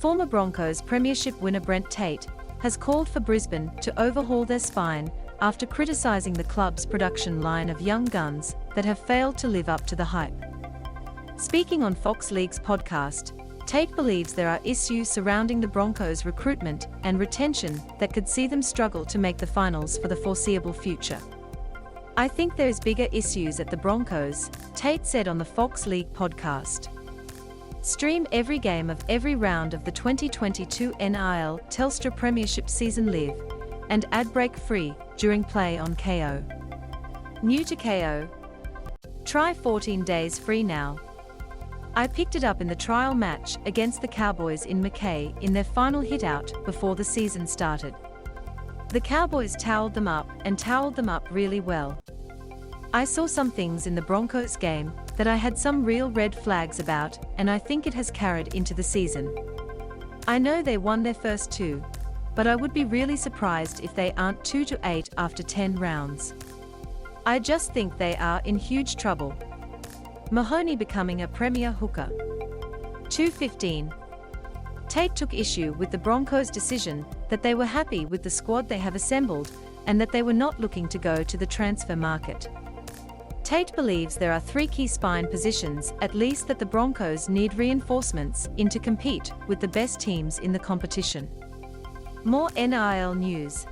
Former Broncos Premiership winner Brent Tate has called for Brisbane to overhaul their spine after criticising the club's production line of young guns that have failed to live up to the hype. Speaking on Fox League's podcast, Tate believes there are issues surrounding the Broncos' recruitment and retention that could see them struggle to make the finals for the foreseeable future. "I think there's bigger issues at the Broncos," Tate said on the Fox League podcast. Stream every game of every round of the 2022 NRL Telstra Premiership season live and ad break free during play on Kayo. New to Kayo? Try 14 days free now. I picked it up in the trial match against the Cowboys in McKay in their final hit-out before the season started. The Cowboys towelled them up really well. I saw some things in the Broncos game that I had some real red flags about, and I think it has carried into the season. I know they won their first two, but I would be really surprised if they aren't 2-8 after 10 rounds. I just think they are in huge trouble. Mahoney becoming a premier hooker. 2:15. Tate took issue with the Broncos' decision that they were happy with the squad they have assembled and that they were not looking to go to the transfer market. Tate believes there are three key spine positions at least that the Broncos need reinforcements in to compete with the best teams in the competition. More NRL news.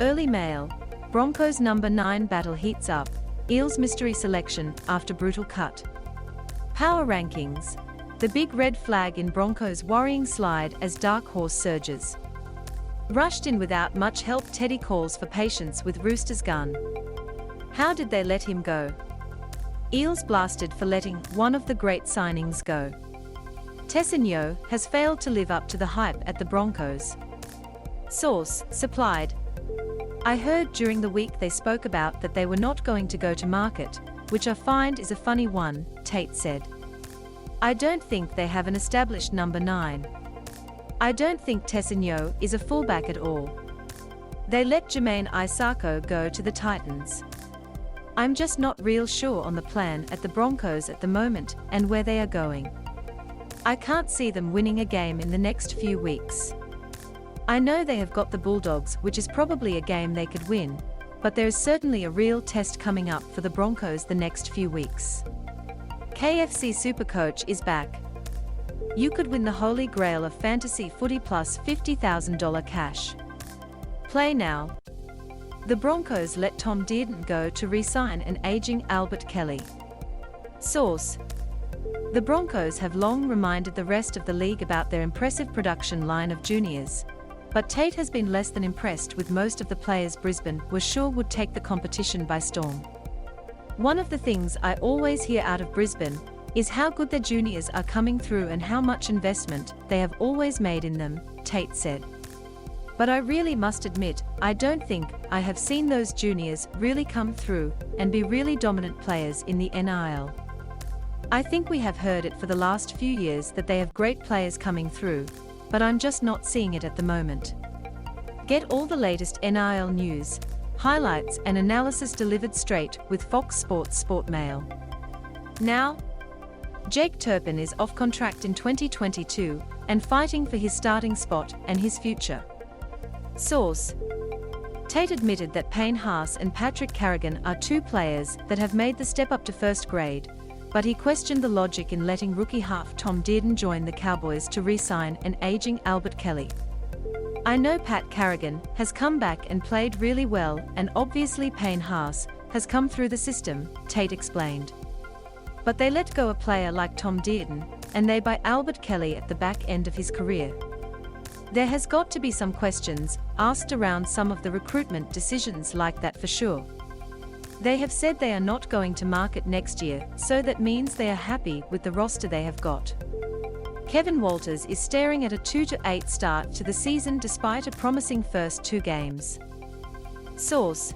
Early Mail. Broncos number 9 battle heats up. Eels mystery selection after brutal cut. Power rankings. The big red flag in Broncos' worrying slide as dark horse surges. Rushed in without much help. Teddy calls for patience with Roosters gun. How did they let him go? Eels blasted for letting one of the great signings go. Jia Yue has failed to live up to the hype at the Broncos. Source, supplied. I heard during the week they spoke about that they were not going to go to market, which I find is a funny one, Tate said. I don't think they have an established number 9. I don't think Jia Yue is a fullback at all. They let Jermaine Isako go to the Titans. I'm just not real sure on the plan at the Broncos at the moment and where they are going. I can't see them winning a game in the next few weeks. I know they have got the Bulldogs, which is probably a game they could win, but there is certainly a real test coming up for the Broncos the next few weeks. KFC Supercoach is back. You could win the holy grail of fantasy footy plus $50,000 cash. Play now. The Broncos let Tom Dearden go to re-sign an aging Albert Kelly. Source. The Broncos have long reminded the rest of the league about their impressive production line of juniors, but Tate has been less than impressed with most of the players Brisbane were sure would take the competition by storm. One of the things I always hear out of Brisbane is how good their juniors are coming through and how much investment they have always made in them, Tate said. But I really must admit, I don't think I have seen those juniors really come through and be really dominant players in the NRL. I think we have heard it for the last few years that they have great players coming through, but I'm just not seeing it at the moment. Get all the latest NRL news, highlights and analysis delivered straight with Fox Sports Sport Mail. Now, Jake Turpin is off contract in 2022 and fighting for his starting spot and his future. Source. Tate admitted that Payne Haas and Patrick Carrigan are two players that have made the step up to first grade, but he questioned the logic in letting rookie half Tom Dearden join the Cowboys to re-sign an aging Albert Kelly. I know Pat Carrigan has come back and played really well, and obviously Payne Haas has come through the system, Tate explained. But they let go a player like Tom Dearden, and they buy Albert Kelly at the back end of his career. There has got to be some questions asked around some of the recruitment decisions like that for sure. They have said they are not going to market next year, so that means they are happy with the roster they have got. Kevin Walters is staring at a 2-8 start to the season despite a promising first 2 games. Source.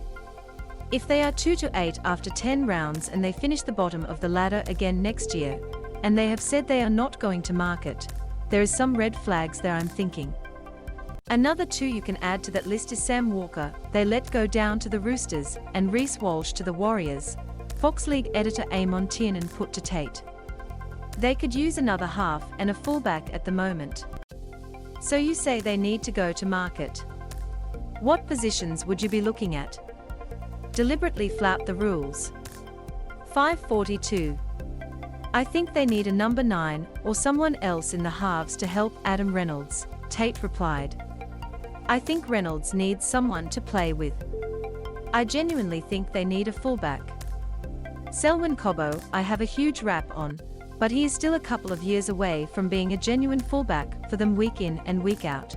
If they are 2-8 after 10 rounds and they finish the bottom of the ladder again next year, and they have said they are not going to market, there is some red flags there I'm thinking. Another 2 you can add to that list is Sam Walker, they let go down to the Roosters, and Reece Walsh to the Warriors, Fox League editor Amon Tiernan put to Tate. They could use another half and a fullback at the moment. So you say they need to go to market. What positions would you be looking at? Deliberately flout the rules. 542. I think they need a number 9 or someone else in the halves to help Adam Reynolds, Tate replied. I think Reynolds needs someone to play with. I genuinely think they need a fullback. Selwyn Cobbo, I have a huge rap on, but he is still a couple of years away from being a genuine fullback for them week in and week out.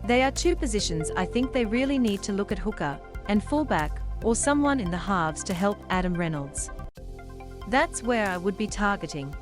They are two positions I think they really need to look at hooker and fullback or someone in the halves to help Adam Reynolds. That's where I would be targeting.